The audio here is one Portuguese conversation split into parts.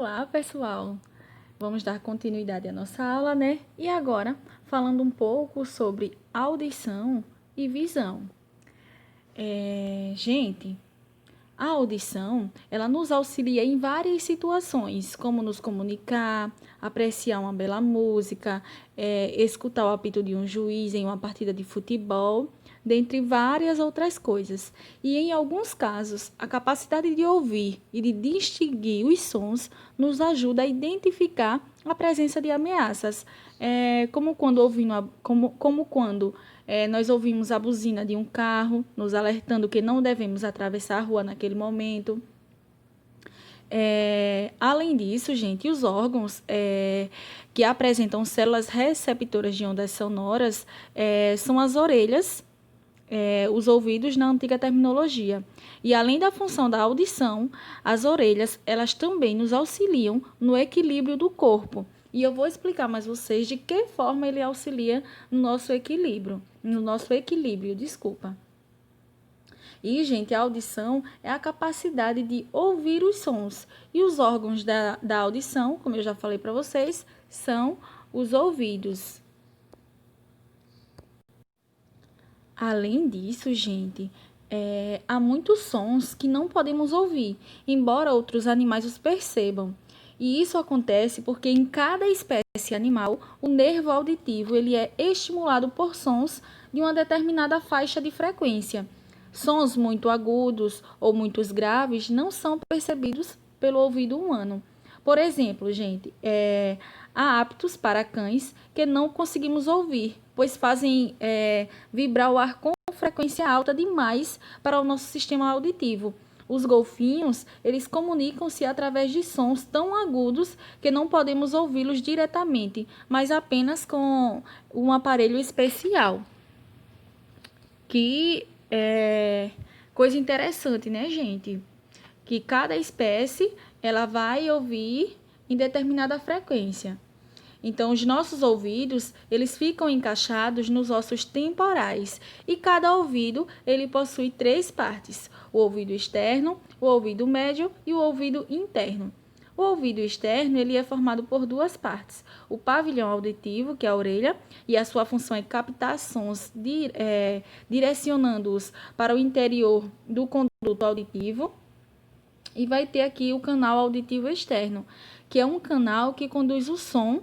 Olá, pessoal! Vamos dar continuidade à nossa aula, né? E agora, falando um pouco sobre audição e visão. Gente, a audição, ela nos auxilia em várias situações, como nos comunicar, apreciar uma bela música, escutar o apito de um juiz em uma partida de futebol, dentre várias outras coisas. E em alguns casos, a capacidade de ouvir e de distinguir os sons nos ajuda a identificar a presença de ameaças, como quando nós ouvimos a buzina de um carro, nos alertando que não devemos atravessar a rua naquele momento. Além disso, gente, os órgãos que apresentam células receptoras de ondas sonoras são as orelhas, os ouvidos na antiga terminologia. E além da função da audição, as orelhas, elas também nos auxiliam no equilíbrio do corpo. E eu vou explicar mais vocês de que forma ele auxilia no nosso equilíbrio, desculpa. E, gente, a audição é a capacidade de ouvir os sons. E os órgãos da audição, como eu já falei para vocês, são os ouvidos. Além disso, gente, há muitos sons que não podemos ouvir, embora outros animais os percebam. E isso acontece porque em cada espécie animal, o nervo auditivo ele é estimulado por sons de uma determinada faixa de frequência. Sons muito agudos ou muito graves não são percebidos pelo ouvido humano. Por exemplo, gente, há aptos para cães que não conseguimos ouvir, pois fazem vibrar o ar com frequência alta demais para o nosso sistema auditivo. Os golfinhos, eles comunicam-se através de sons tão agudos que não podemos ouvi-los diretamente, mas apenas com um aparelho especial. Que é coisa interessante, né, gente? Que cada espécie ela vai ouvir em determinada frequência. Então, os nossos ouvidos, eles ficam encaixados nos ossos temporais e cada ouvido, ele possui 3 partes: o ouvido externo, o ouvido médio e o ouvido interno. O ouvido externo, ele é formado por 2 partes: o pavilhão auditivo, que é a orelha, e a sua função é captar sons, direcionando-os para o interior do conduto auditivo. E vai ter aqui o canal auditivo externo, que é um canal que conduz o som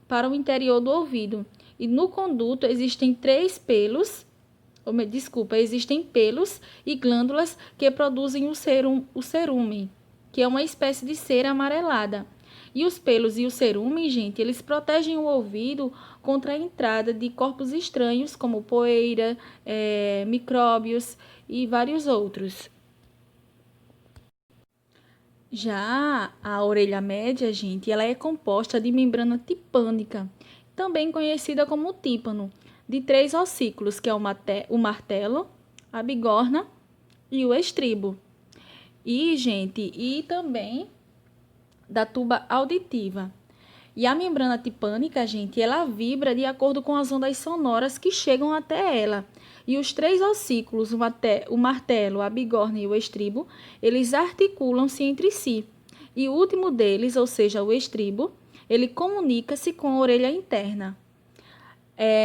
para o interior do ouvido. E no conduto existem existem pelos e glândulas que produzem o cerumen, que é uma espécie de cera amarelada. E os pelos e o cerumen, gente, eles protegem o ouvido contra a entrada de corpos estranhos, como poeira, micróbios e vários outros. Já a orelha média, gente, ela é composta de membrana tipânica, também conhecida como tímpano, de 3 ossículos, que é o martelo, a bigorna e o estribo. E também da tuba auditiva. E a membrana tipânica, gente, ela vibra de acordo com as ondas sonoras que chegam até ela. E os 3 ossículos, o martelo, a bigorna e o estribo, eles articulam-se entre si. E o último deles, ou seja, o estribo, ele comunica-se com a orelha interna.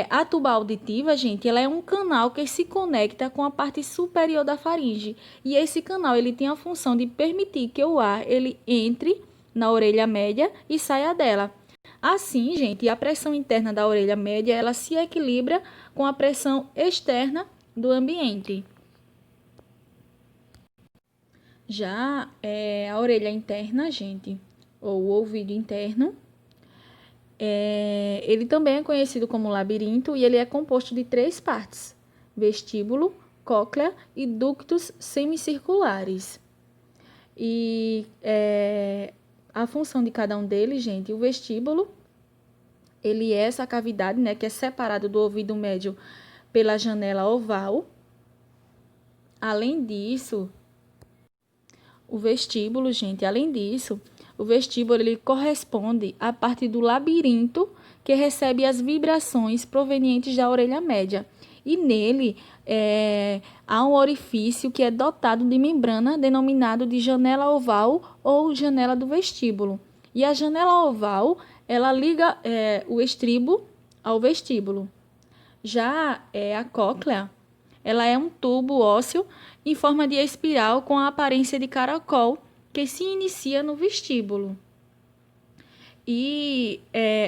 A tuba auditiva, gente, ela é um canal que se conecta com a parte superior da faringe. E esse canal, ele tem a função de permitir que o ar ele entre na orelha média e saia dela. Assim, gente, a pressão interna da orelha média, ela se equilibra com a pressão externa do ambiente. Já a orelha interna, gente, ou o ouvido interno, ele também é conhecido como labirinto e ele é composto de 3 partes: vestíbulo, cóclea e ductos semicirculares. E a função de cada um deles, gente, o vestíbulo, ele é essa cavidade, né, que é separado do ouvido médio pela janela oval. Além disso, o vestíbulo, ele corresponde à parte do labirinto que recebe as vibrações provenientes da orelha média. E nele há um orifício que é dotado de membrana, denominado de janela oval ou janela do vestíbulo. E a janela oval, ela liga o estribo ao vestíbulo. Já a cóclea, ela é um tubo ósseo em forma de espiral com a aparência de caracol que se inicia no vestíbulo. E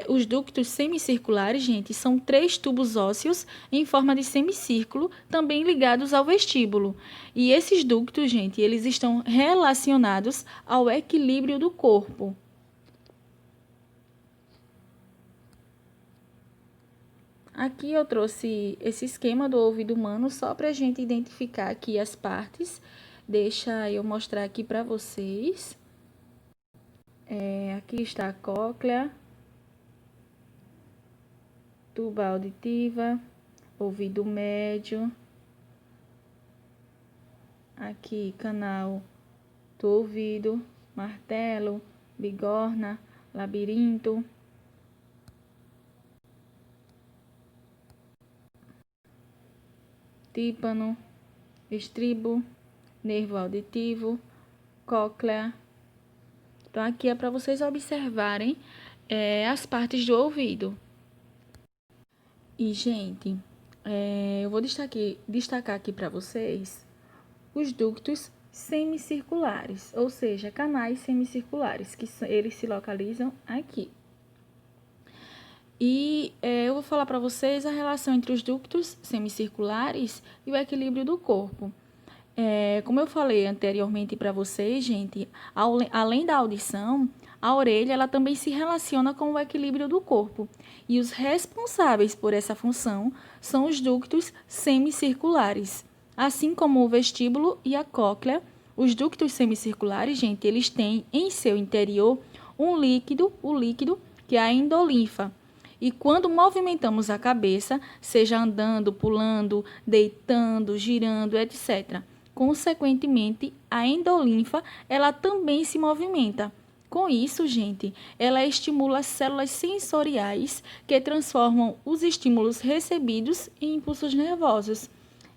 os ductos semicirculares, gente, são 3 tubos ósseos em forma de semicírculo, também ligados ao vestíbulo. E esses ductos, gente, eles estão relacionados ao equilíbrio do corpo. Aqui eu trouxe esse esquema do ouvido humano só para a gente identificar aqui as partes. Deixa eu mostrar aqui para vocês. Aqui está a cóclea, tuba auditiva, ouvido médio. Aqui, canal do ouvido, martelo, bigorna, labirinto. Tímpano, estribo, nervo auditivo, cóclea. Então, aqui é para vocês observarem as partes do ouvido. E, gente, eu vou destacar aqui para vocês os ductos semicirculares, ou seja, canais semicirculares, que eles se localizam aqui. E eu vou falar para vocês a relação entre os ductos semicirculares e o equilíbrio do corpo. Como eu falei anteriormente para vocês, gente, além da audição, a orelha ela também se relaciona com o equilíbrio do corpo. E os responsáveis por essa função são os ductos semicirculares. Assim como o vestíbulo e a cóclea, os ductos semicirculares, gente, eles têm em seu interior o líquido que é a endolinfa. E quando movimentamos a cabeça, seja andando, pulando, deitando, girando, etc., consequentemente, a endolinfa, ela também se movimenta. Com isso, gente, ela estimula as células sensoriais que transformam os estímulos recebidos em impulsos nervosos.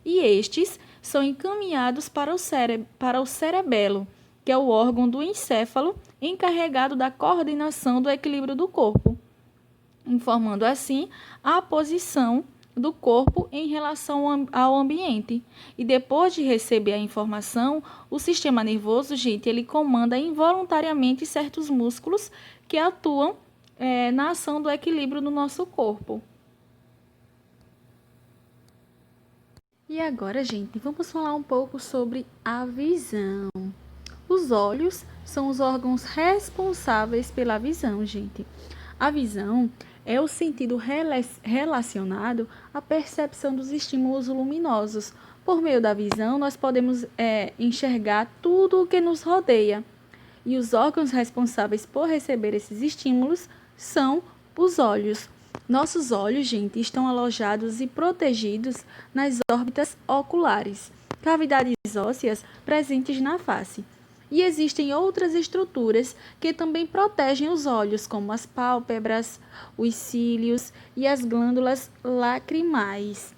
E estes são encaminhados para o cerebelo, que é o órgão do encéfalo encarregado da coordenação do equilíbrio do corpo, informando assim a posição do corpo em relação ao ambiente. E depois de receber a informação, o sistema nervoso, gente, ele comanda involuntariamente certos músculos que atuam na ação do equilíbrio do nosso corpo. E agora, gente, vamos falar um pouco sobre a visão. Os olhos são os órgãos responsáveis pela visão, gente. A visão é o sentido relacionado à percepção dos estímulos luminosos. Por meio da visão, nós podemos enxergar tudo o que nos rodeia. E os órgãos responsáveis por receber esses estímulos são os olhos. Nossos olhos, gente, estão alojados e protegidos nas órbitas oculares, cavidades ósseas presentes na face. E existem outras estruturas que também protegem os olhos, como as pálpebras, os cílios e as glândulas lacrimais.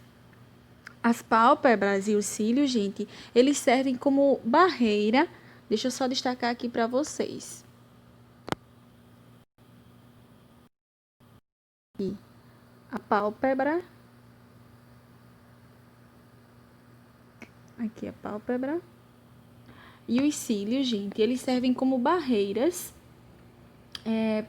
As pálpebras e os cílios, gente, eles servem como barreira. Deixa eu só destacar aqui para vocês. Aqui, a pálpebra. Aqui a pálpebra. E os cílios, gente, eles servem como barreiras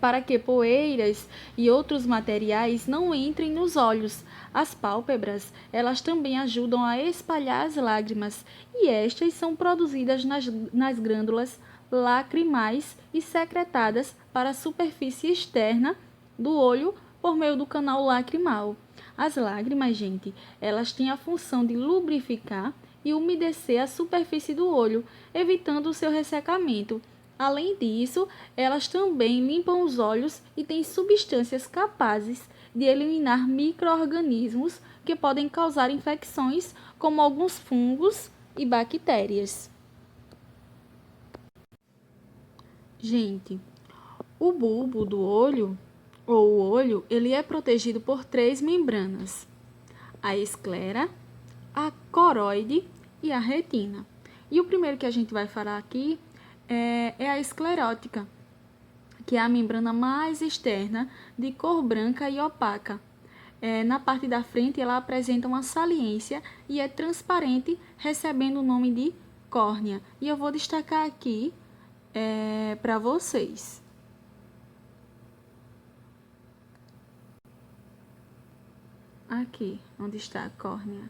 para que poeiras e outros materiais não entrem nos olhos. As pálpebras, elas também ajudam a espalhar as lágrimas e estas são produzidas nas glândulas lacrimais e secretadas para a superfície externa do olho por meio do canal lacrimal. As lágrimas, gente, elas têm a função de lubrificar e umedecer a superfície do olho, evitando o seu ressecamento. Além disso, elas também limpam os olhos e têm substâncias capazes de eliminar micro-organismos que podem causar infecções, como alguns fungos e bactérias. Gente, o bulbo do olho, ou o olho, ele é protegido por 3 membranas: a esclera, a coroide e a retina. E o primeiro que a gente vai falar aqui é a esclerótica. que é a membrana mais externa, de cor branca e opaca. Na parte da frente, ela apresenta uma saliência e é transparente, recebendo o nome de córnea. E eu vou destacar aqui para vocês. Aqui, onde está a córnea.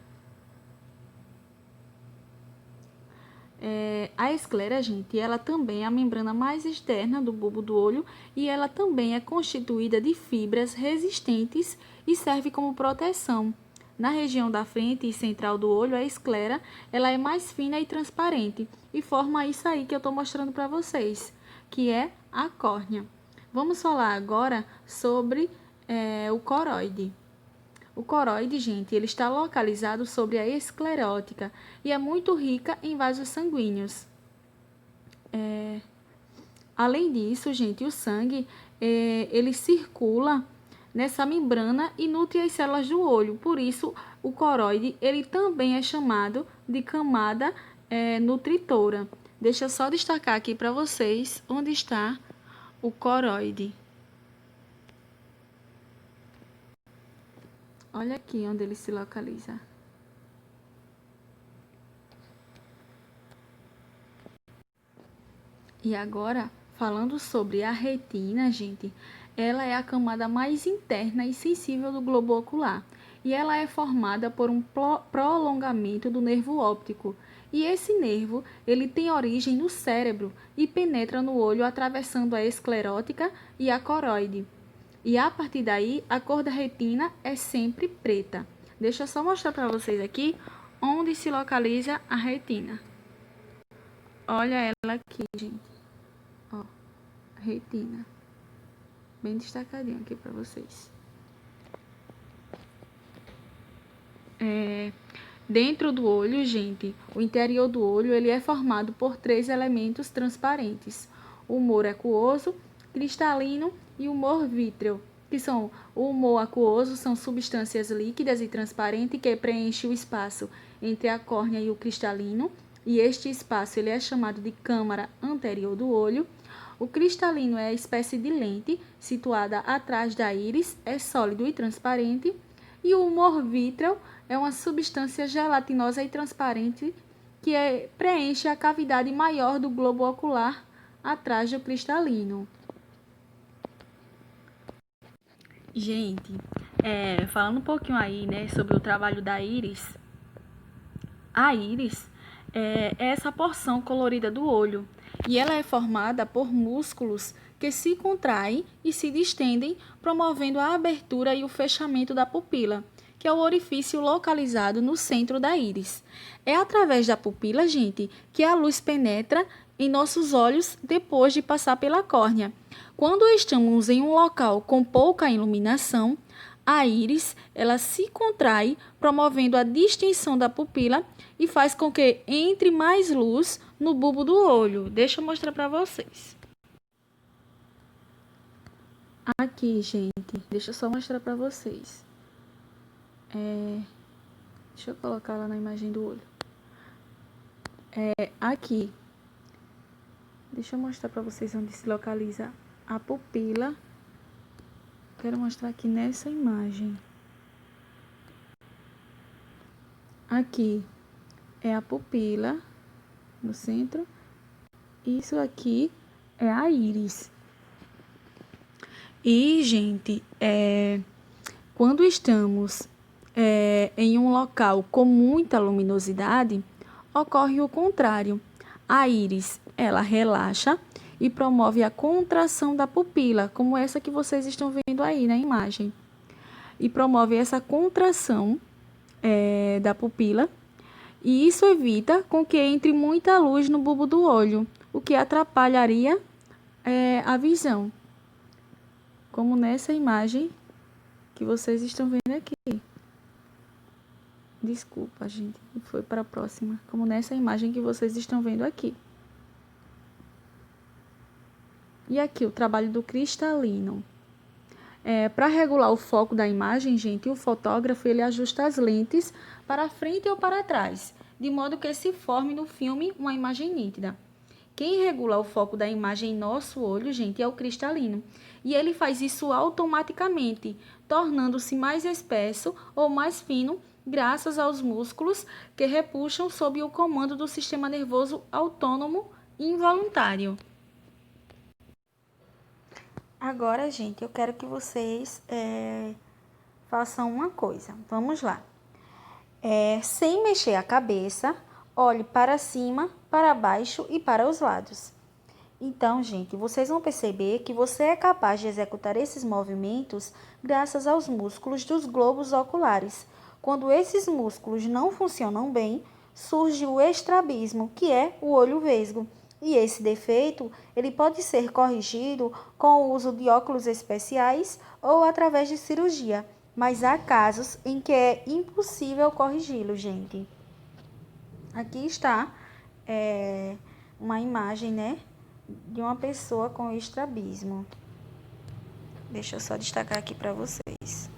A esclera, gente, ela também é a membrana mais externa do bulbo do olho e ela também é constituída de fibras resistentes e serve como proteção. Na região da frente e central do olho, a esclera, ela é mais fina e transparente e forma isso aí que eu estou mostrando para vocês, que é a córnea. Vamos falar agora sobre o coroide. O coroide, gente, ele está localizado sobre a esclerótica e é muito rica em vasos sanguíneos. Além disso, gente, o sangue, ele circula nessa membrana e nutre as células do olho. Por isso, o coroide, ele também é chamado de camada nutritora. Deixa eu só destacar aqui para vocês onde está o coroide. Olha aqui onde ele se localiza. E agora, falando sobre a retina, gente, ela é a camada mais interna e sensível do globo ocular. E ela é formada por um prolongamento do nervo óptico. E esse nervo, ele tem origem no cérebro e penetra no olho atravessando a esclerótica e a coroide. E a partir daí, a cor da retina é sempre preta. Deixa eu só mostrar para vocês aqui onde se localiza a retina. Olha ela aqui, gente. Ó, retina. Bem destacadinho aqui para vocês. Dentro do olho, gente, o interior do olho, ele é formado por 3 elementos transparentes. O humor aquoso, cristalino e humor vítreo, que são o humor aquoso, são substâncias líquidas e transparentes que preenchem o espaço entre a córnea e o cristalino, e este espaço ele é chamado de câmara anterior do olho. O cristalino é a espécie de lente situada atrás da íris, é sólido e transparente, e o humor vítreo é uma substância gelatinosa e transparente que preenche a cavidade maior do globo ocular atrás do cristalino. Gente, falando um pouquinho aí, né, sobre o trabalho da íris. A íris é essa porção colorida do olho e ela é formada por músculos que se contraem e se distendem, promovendo a abertura e o fechamento da pupila, que é o orifício localizado no centro da íris. É através da pupila, gente, que a luz penetra em nossos olhos depois de passar pela córnea. Quando estamos em um local com pouca iluminação, a íris ela se contrai, promovendo a distensão da pupila e faz com que entre mais luz no bulbo do olho. Deixa eu mostrar para vocês. Aqui, gente, deixa eu só mostrar para vocês. Deixa eu colocar lá na imagem do olho. Aqui. Deixa eu mostrar para vocês onde se localiza a pupila. Quero mostrar aqui nessa imagem. Aqui é a pupila no centro. Isso aqui é a íris. E, gente, quando estamos em um local com muita luminosidade, ocorre o contrário. A íris, ela relaxa e promove a contração da pupila, como essa que vocês estão vendo aí na imagem. E promove essa contração da pupila, e isso evita com que entre muita luz no bulbo do olho, o que atrapalharia a visão. Como nessa imagem que vocês estão vendo aqui. Desculpa, gente, foi para a próxima. Como nessa imagem que vocês estão vendo aqui. E aqui o trabalho do cristalino. Para regular o foco da imagem, gente, o fotógrafo ele ajusta as lentes para frente ou para trás, de modo que se forme no filme uma imagem nítida. Quem regula o foco da imagem em nosso olho, gente, é o cristalino. E ele faz isso automaticamente, tornando-se mais espesso ou mais fino graças aos músculos que repuxam sob o comando do sistema nervoso autônomo involuntário. Agora, gente, eu quero que vocês façam uma coisa. Vamos lá. Sem mexer a cabeça, olhe para cima, para baixo e para os lados. Então, gente, vocês vão perceber que você é capaz de executar esses movimentos graças aos músculos dos globos oculares. Quando esses músculos não funcionam bem, surge o estrabismo, que é o olho vesgo. E esse defeito, ele pode ser corrigido com o uso de óculos especiais ou através de cirurgia. Mas há casos em que é impossível corrigi-lo, gente. Aqui está uma imagem, né, de uma pessoa com estrabismo. Deixa eu só destacar aqui para vocês.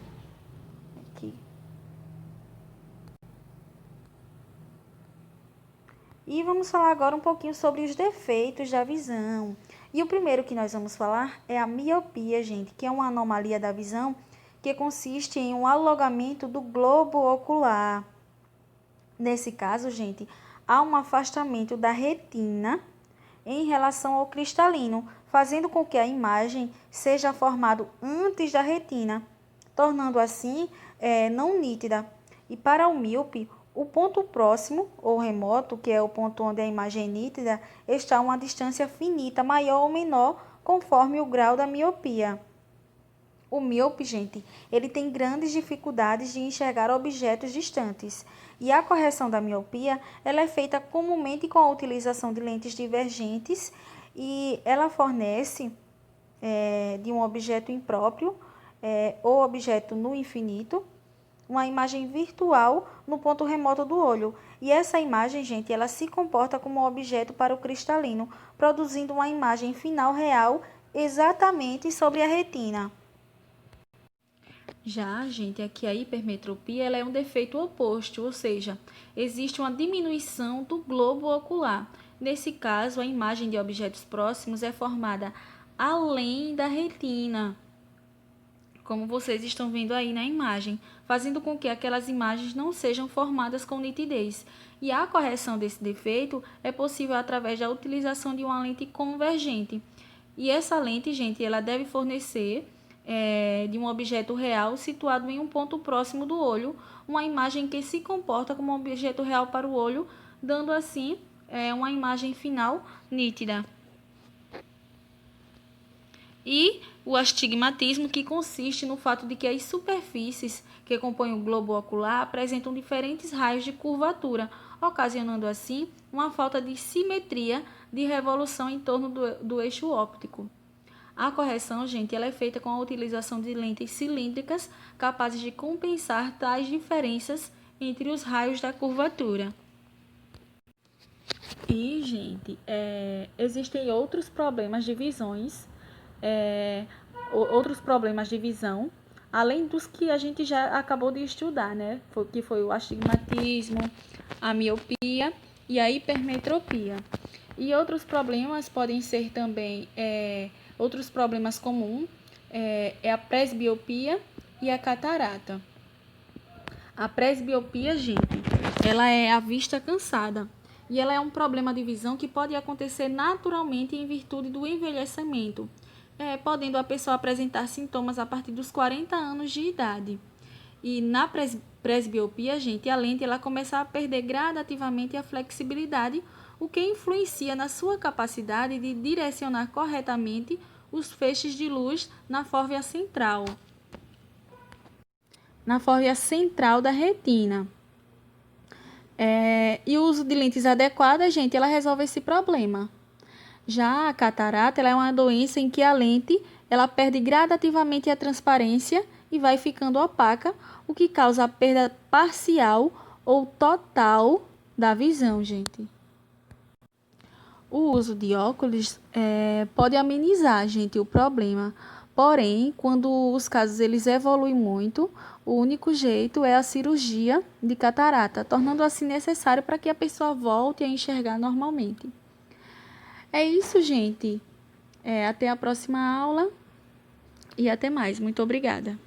Aqui. E vamos falar agora um pouquinho sobre os defeitos da visão. E o primeiro que nós vamos falar é a miopia, gente, que é uma anomalia da visão que consiste em um alongamento do globo ocular. Nesse caso, gente, há um afastamento da retina em relação ao cristalino, fazendo com que a imagem seja formada antes da retina, tornando assim não nítida. E para o míope, o ponto próximo ou remoto, que é o ponto onde a imagem é nítida, está a uma distância finita, maior ou menor, conforme o grau da miopia. O míope, gente, ele tem grandes dificuldades de enxergar objetos distantes. E a correção da miopia, ela é feita comumente com a utilização de lentes divergentes e ela fornece de um objeto impróprio ou objeto no infinito, uma imagem virtual no ponto remoto do olho. E essa imagem, gente, ela se comporta como um objeto para o cristalino, produzindo uma imagem final real exatamente sobre a retina. Já, gente, aqui a hipermetropia ela é um defeito oposto, ou seja, existe uma diminuição do globo ocular. Nesse caso, a imagem de objetos próximos é formada além da retina, como vocês estão vendo aí na imagem, fazendo com que aquelas imagens não sejam formadas com nitidez. E a correção desse defeito é possível através da utilização de uma lente convergente. E essa lente, gente, ela deve fornecer de um objeto real situado em um ponto próximo do olho, uma imagem que se comporta como um objeto real para o olho, dando assim uma imagem final nítida. E o astigmatismo, que consiste no fato de que as superfícies que compõem o globo ocular apresentam diferentes raios de curvatura, ocasionando assim uma falta de simetria de revolução em torno do eixo óptico. A correção, gente, ela é feita com a utilização de lentes cilíndricas capazes de compensar tais diferenças entre os raios da curvatura. E, gente, existem outros problemas de visão, além dos que a gente já acabou de estudar, né? Que foi o astigmatismo, a miopia e a hipermetropia. E outros problemas podem ser também outros problemas comuns é a presbiopia e a catarata. A presbiopia, gente, ela é a vista cansada e ela é um problema de visão que pode acontecer naturalmente em virtude do envelhecimento, podendo a pessoa apresentar sintomas a partir dos 40 anos de idade. E na presbiopia, gente, a lente ela começa a perder gradativamente a flexibilidade, o que influencia na sua capacidade de direcionar corretamente os feixes de luz na fórvea central. Na fórvea central da retina. E o uso de lentes adequadas, gente, ela resolve esse problema. Já a catarata, ela é uma doença em que a lente ela perde gradativamente a transparência e vai ficando opaca, o que causa a perda parcial ou total da visão, gente. O uso de óculos pode amenizar, gente, o problema. Porém, quando os casos eles evoluem muito, o único jeito é a cirurgia de catarata, tornando assim necessário para que a pessoa volte a enxergar normalmente. É isso, gente. Até a próxima aula e até mais. Muito obrigada.